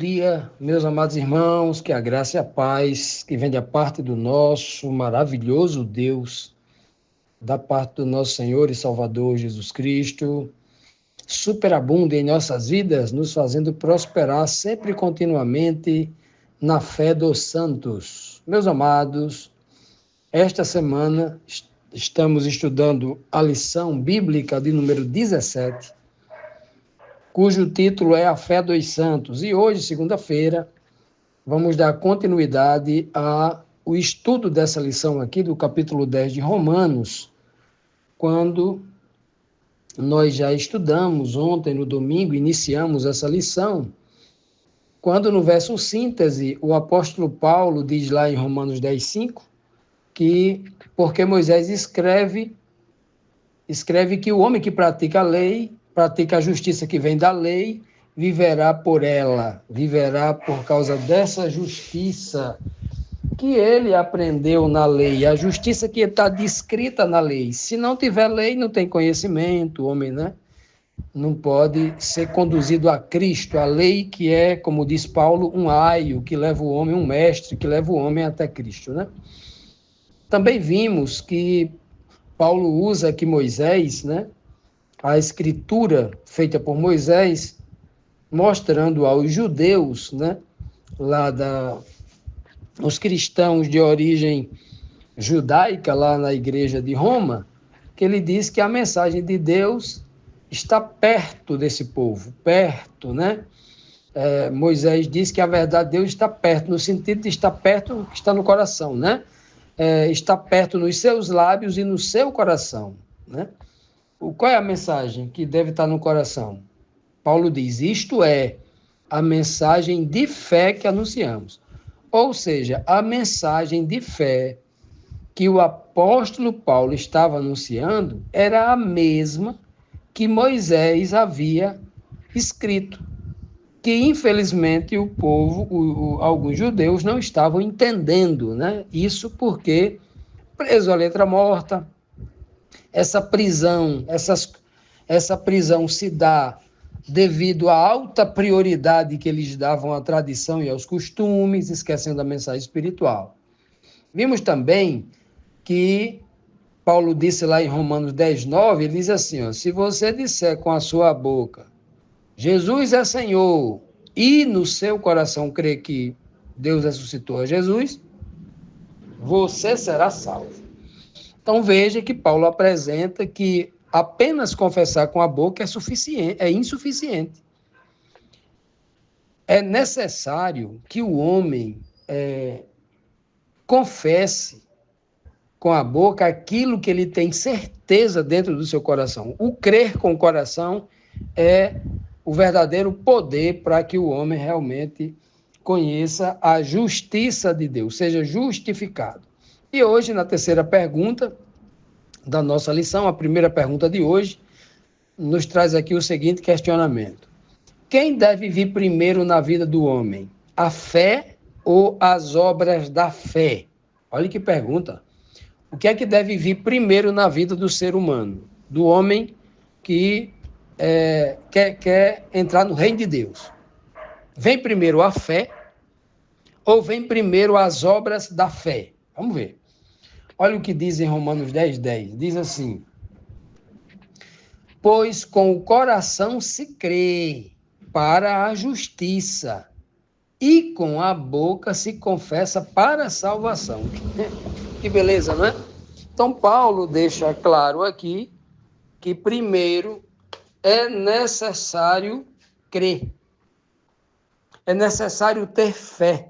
dia, meus amados irmãos, que a graça e a paz que vem da parte do nosso maravilhoso Deus, da parte do nosso Senhor e Salvador Jesus Cristo, superabunde em nossas vidas, nos fazendo prosperar sempre e continuamente na fé dos santos. Meus amados, esta semana estamos estudando a lição bíblica de número 17, cujo título é A Fé dos Santos. E hoje, segunda-feira, vamos dar continuidade ao estudo dessa lição aqui do capítulo 10 de Romanos, quando nós já estudamos ontem, no domingo, iniciamos essa lição, quando no verso síntese, o apóstolo Paulo diz lá em Romanos 10:5, que porque Moisés escreve que o homem que pratica a lei, pratica a justiça que vem da lei, viverá por ela, viverá por causa dessa justiça que ele aprendeu na lei, a justiça que está descrita na lei. Se não tiver lei, não tem conhecimento, o homem, né? Não pode ser conduzido a Cristo, a lei que é, como diz Paulo, um aio que leva o homem, um mestre que leva o homem até Cristo, né? Também vimos que Paulo usa aqui Moisés, né? A escritura feita por Moisés, mostrando aos judeus, né? Os cristãos de origem judaica, lá na igreja de Roma, que ele diz que a mensagem de Deus está perto desse povo, perto, né? Moisés diz que a verdade de Deus está perto, no sentido de estar perto, que está no coração, né? Está perto nos seus lábios e no seu coração, né? Qual é a mensagem que deve estar no coração? Paulo diz, isto é a mensagem de fé que anunciamos. Ou seja, a mensagem de fé que o apóstolo Paulo estava anunciando era a mesma que Moisés havia escrito, que infelizmente o povo, alguns judeus não estavam entendendo, né? Isso porque, preso à letra morta, essa prisão se dá devido à alta prioridade que eles davam à tradição e aos costumes, esquecendo a mensagem espiritual. Vimos também que Paulo disse lá em Romanos 10:9, ele diz assim, ó, se você disser com a sua boca, Jesus é Senhor, e no seu coração crer que Deus ressuscitou a Jesus, você será salvo. Então veja que Paulo apresenta que apenas confessar com a boca é insuficiente. É necessário que o homem confesse com a boca aquilo que ele tem certeza dentro do seu coração. O crer com o coração é o verdadeiro poder para que o homem realmente conheça a justiça de Deus, seja justificado. E hoje, na terceira pergunta da nossa lição, a primeira pergunta de hoje, nos traz aqui o seguinte questionamento. Quem deve vir primeiro na vida do homem? A fé ou as obras da fé? Olha que pergunta. O que é que deve vir primeiro na vida do ser humano? Do homem que quer entrar no reino de Deus? Vem primeiro a fé ou vem primeiro as obras da fé? Vamos ver. Olha o que diz em Romanos 10:10. Diz assim, pois com o coração se crê para a justiça e com a boca se confessa para a salvação. Que beleza, não é? Então, Paulo deixa claro aqui que primeiro é necessário crer. É necessário ter fé.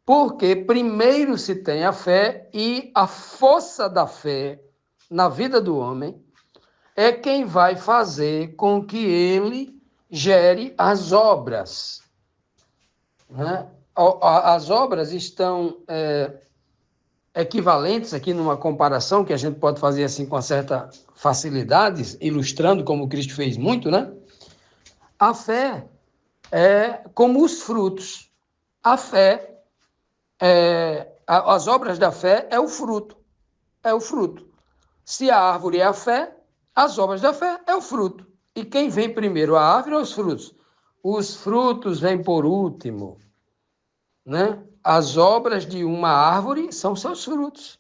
Porque primeiro se tem a fé e a força da fé na vida do homem é quem vai fazer com que ele gere as obras. Né? As obras estão equivalentes aqui numa comparação que a gente pode fazer assim com certa facilidade, ilustrando como Cristo fez muito, né? A fé é como os frutos. A fé as obras da fé é o fruto. É o fruto. Se a árvore é a fé, as obras da fé é o fruto. E quem vem primeiro, a árvore ou os frutos? os frutos vêm por último, né? As obras de uma árvore são seus frutos.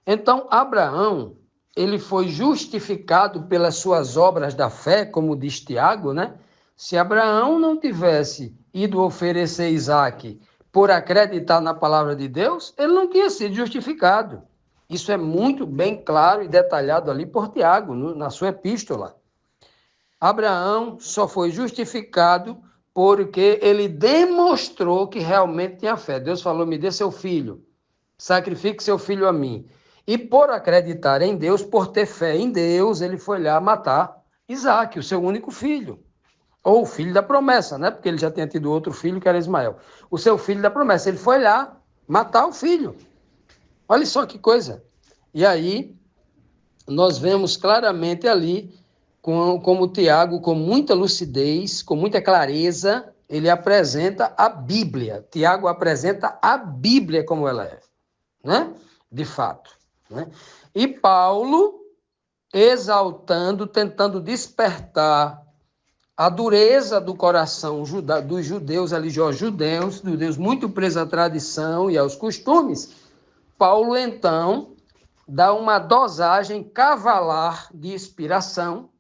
Então, Abraão, ele foi justificado pelas suas obras da fé, como diz Tiago, né? Se Abraão não tivesse ido oferecer Isaque por acreditar na palavra de Deus, ele não tinha sido justificado. Isso é muito bem claro e detalhado ali por Tiago, na sua epístola. Abraão só foi justificado porque ele demonstrou que realmente tinha fé. Deus falou, me dê seu filho, sacrifique seu filho a mim. E por acreditar em Deus, por ter fé em Deus, ele foi lá matar Isaque, o seu único filho. Ou o filho da promessa, né? Porque ele já tinha tido outro filho, que era Ismael. O seu filho da promessa. Ele foi lá matar o filho. Olha só que coisa. E aí, nós vemos claramente ali, como Tiago, com muita lucidez, com muita clareza, ele apresenta a Bíblia. Tiago apresenta a Bíblia como ela é, né? De fato. Né? E Paulo, exaltando, tentando despertar a dureza do coração dos judeus religiosos, judeus muito presos à tradição e aos costumes, Paulo, então, dá uma dosagem cavalar de inspiração,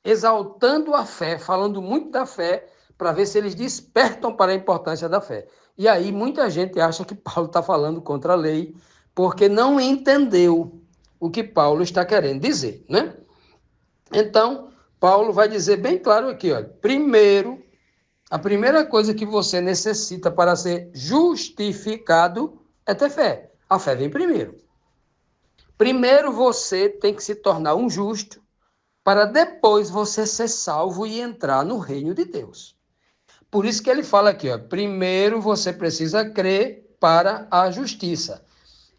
exaltando a fé, falando muito da fé, para ver se eles despertam para a importância da fé. E aí muita gente acha que Paulo está falando contra a lei, porque não entendeu o que Paulo está querendo dizer, né? Então, Paulo vai dizer bem claro aqui, olha, primeiro, a primeira coisa que você necessita para ser justificado é ter fé. A fé vem primeiro. Primeiro você tem que se tornar um justo, para depois você ser salvo e entrar no reino de Deus. Por isso que ele fala aqui, ó, primeiro você precisa crer para a justiça.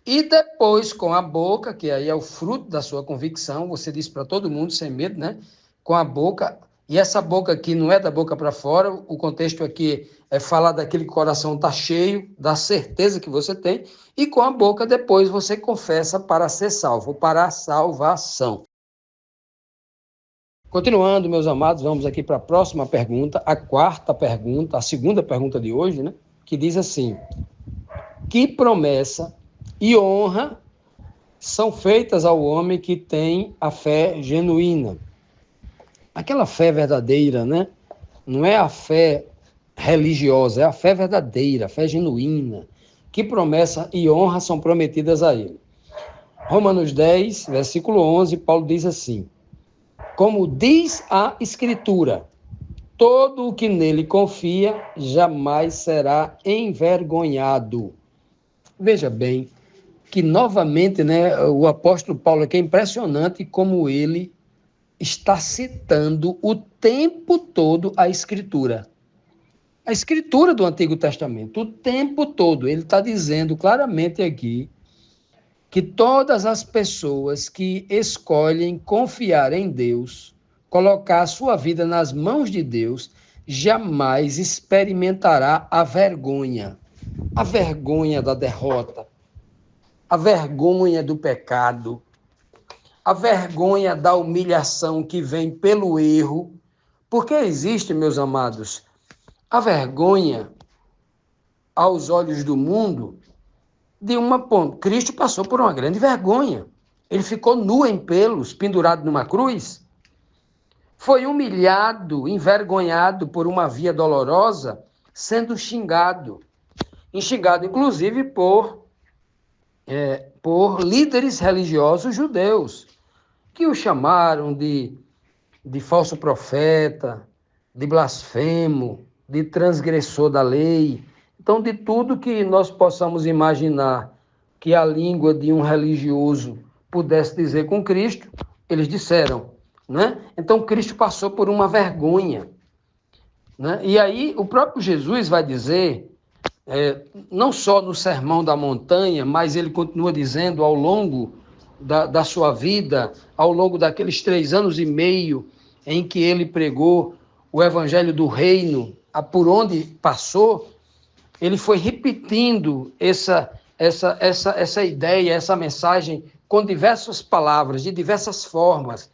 E depois, com a boca, que aí é o fruto da sua convicção, você diz para todo mundo, sem medo, né? Com a boca, e essa boca aqui não é da boca para fora, o contexto aqui é falar daquele que o coração está cheio, da certeza que você tem, e com a boca depois você confessa para ser salvo, para a salvação. Continuando, meus amados, vamos aqui para a próxima pergunta, a quarta pergunta, a segunda pergunta de hoje, né? Que diz assim, que promessa e honra são feitas ao homem que tem a fé genuína? Aquela fé verdadeira, né? Não é a fé religiosa, é a fé verdadeira, a fé genuína. Que promessa e honra são prometidas a ele? Romanos 10, versículo 11, Paulo diz assim, como diz a Escritura, todo o que nele confia jamais será envergonhado. Veja bem, que novamente, né, o apóstolo Paulo aqui é impressionante como ele está citando o tempo todo a Escritura. A Escritura do Antigo Testamento, o tempo todo, ele está dizendo claramente aqui que todas as pessoas que escolhem confiar em Deus, colocar a sua vida nas mãos de Deus, jamais experimentará a vergonha da derrota, a vergonha do pecado, a vergonha da humilhação que vem pelo erro, porque existe, meus amados, a vergonha aos olhos do mundo de uma ponta. Cristo passou por uma grande vergonha. Ele ficou nu em pelos, pendurado numa cruz. Foi humilhado, envergonhado por uma via dolorosa, sendo xingado. Xingado, inclusive, por líderes religiosos judeus, que o chamaram de falso profeta, de blasfemo, de transgressor da lei. Então, de tudo que nós possamos imaginar que a língua de um religioso pudesse dizer com Cristo, eles disseram, né? Então, Cristo passou por uma vergonha, né? E aí, o próprio Jesus vai dizer, não só no Sermão da Montanha, mas ele continua dizendo ao longo da sua vida, ao longo daqueles 3 anos e meio em que ele pregou o Evangelho do Reino, por onde passou, ele foi repetindo essa ideia, essa mensagem com diversas palavras, de diversas formas.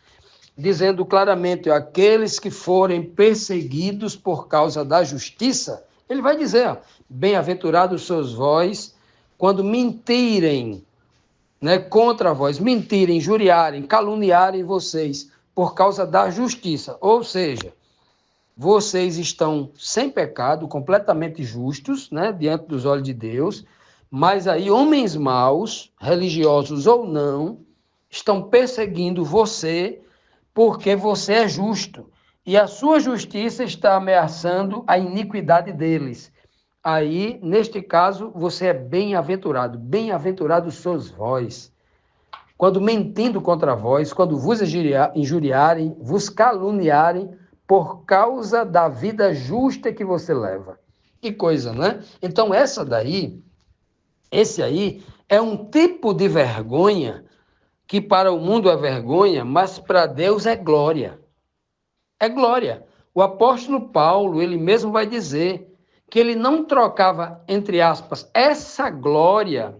dizendo claramente, aqueles que forem perseguidos por causa da justiça, ele vai dizer, ó, bem-aventurados sois vós, quando mentirem, né, contra vós, mentirem, injuriarem, caluniarem vocês por causa da justiça. Ou seja, vocês estão sem pecado, completamente justos, né, diante dos olhos de Deus, mas aí homens maus, religiosos ou não, estão perseguindo você porque você é justo. E a sua justiça está ameaçando a iniquidade deles. Aí, neste caso, você é bem-aventurado. Bem-aventurados sois vós. Quando mentindo contra vós, quando vos injuriarem, vos caluniarem, por causa da vida justa que você leva. Que coisa, né? Então, esse aí é um tipo de vergonha que para o mundo é vergonha, mas para Deus é glória. É glória. O apóstolo Paulo, ele mesmo vai dizer que ele não trocava, entre aspas, essa glória,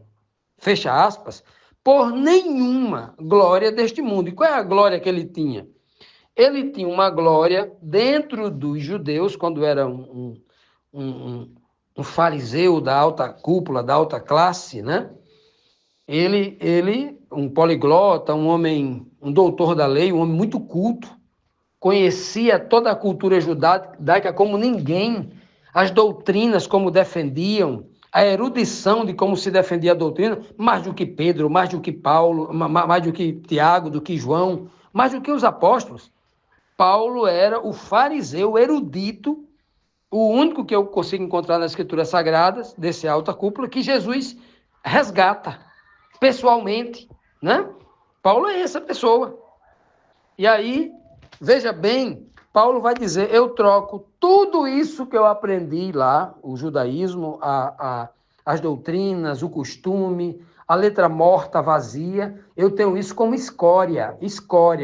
fecha aspas, por nenhuma glória deste mundo. E qual é a glória que ele tinha? Ele tinha uma glória dentro dos judeus, quando era um fariseu da alta cúpula, da alta classe, né? Ele, um poliglota, um homem, um doutor da lei, um homem muito culto, conhecia toda a cultura judaica como ninguém, as doutrinas como defendiam, a erudição de como se defendia a doutrina, mais do que Pedro, mais do que Paulo, mais do que Tiago, do que João, mais do que os apóstolos. Paulo era o fariseu erudito, o único que eu consigo encontrar nas Escrituras Sagradas, desse alta cúpula, que Jesus resgata pessoalmente, né? Paulo é essa pessoa. E aí, veja bem, Paulo vai dizer, eu troco tudo isso que eu aprendi lá, o judaísmo, as doutrinas, o costume, a letra morta, vazia, eu tenho isso como escória,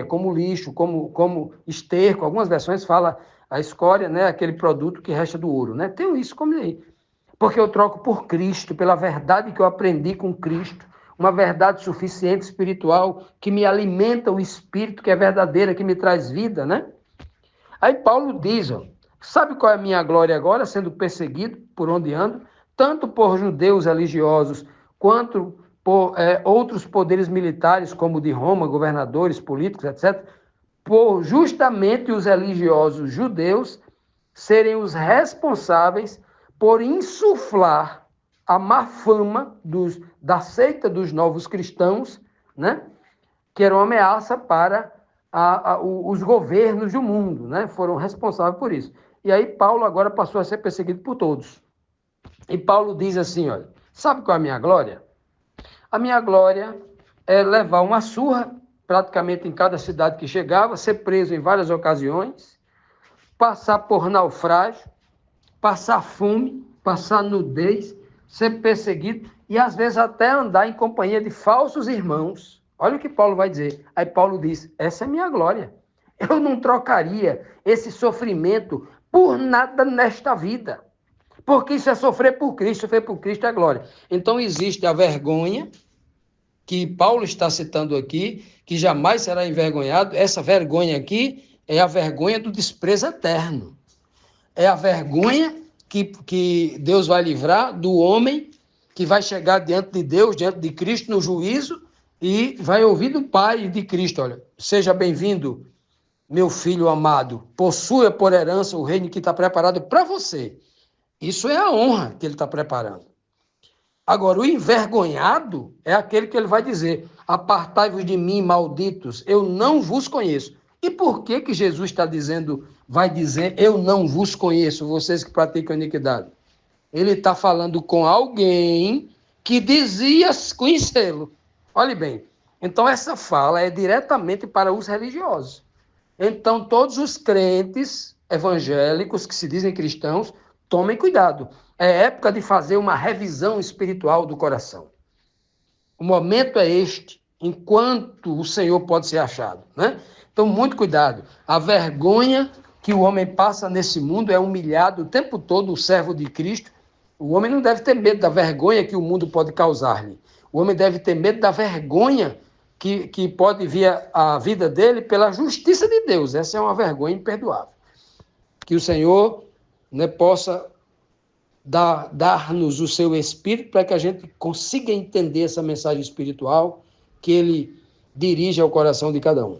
como lixo, como esterco. Algumas versões falam a escória, né, aquele produto que resta do ouro, né? Tenho isso como aí. Porque eu troco por Cristo, pela verdade que eu aprendi com Cristo, uma verdade suficiente espiritual que me alimenta o espírito, que é verdadeira, que me traz vida, né? Aí Paulo diz, ó, sabe qual é a minha glória agora, sendo perseguido por onde ando, tanto por judeus religiosos, quanto por outros poderes militares, como de Roma, governadores, políticos, etc., por justamente os religiosos judeus serem os responsáveis por insuflar a má fama da seita dos novos cristãos, né? Que era uma ameaça para os governos do mundo, né? Foram responsáveis por isso. E aí Paulo agora passou a ser perseguido por todos. E Paulo diz assim, olha, sabe qual é a minha glória? A minha glória é levar uma surra, praticamente em cada cidade que chegava, ser preso em várias ocasiões, passar por naufrágio, passar fome, passar nudez, ser perseguido e às vezes até andar em companhia de falsos irmãos. Olha o que Paulo vai dizer. Aí Paulo diz, essa é minha glória. Eu não trocaria esse sofrimento por nada nesta vida. Porque isso é sofrer por Cristo é glória. Então existe a vergonha, que Paulo está citando aqui, que jamais será envergonhado. Essa vergonha aqui é a vergonha do desprezo eterno. É a vergonha que Deus vai livrar do homem que vai chegar diante de Deus, diante de Cristo no juízo, e vai ouvir do Pai de Cristo, olha, seja bem-vindo, meu filho amado, possua por herança o reino que está preparado para você. Isso é a honra que ele está preparando. Agora, o envergonhado é aquele que ele vai dizer, apartai-vos de mim, malditos, eu não vos conheço. E por que Jesus está dizendo, vai dizer, eu não vos conheço, vocês que praticam iniquidade? Ele está falando com alguém que dizia conhecê-lo. Olhe bem, então essa fala é diretamente para os religiosos. Então todos os crentes evangélicos que se dizem cristãos, tomem cuidado. É época de fazer uma revisão espiritual do coração. O momento é este, enquanto o Senhor pode ser achado, né? Então, muito cuidado. A vergonha que o homem passa nesse mundo é humilhado o tempo todo, o servo de Cristo. O homem não deve ter medo da vergonha que o mundo pode causar-lhe. O homem deve ter medo da vergonha que pode vir a vida dele pela justiça de Deus. Essa é uma vergonha imperdoável. Que o Senhor, né, possa dar-nos o seu Espírito para que a gente consiga entender essa mensagem espiritual que ele dirige ao coração de cada um.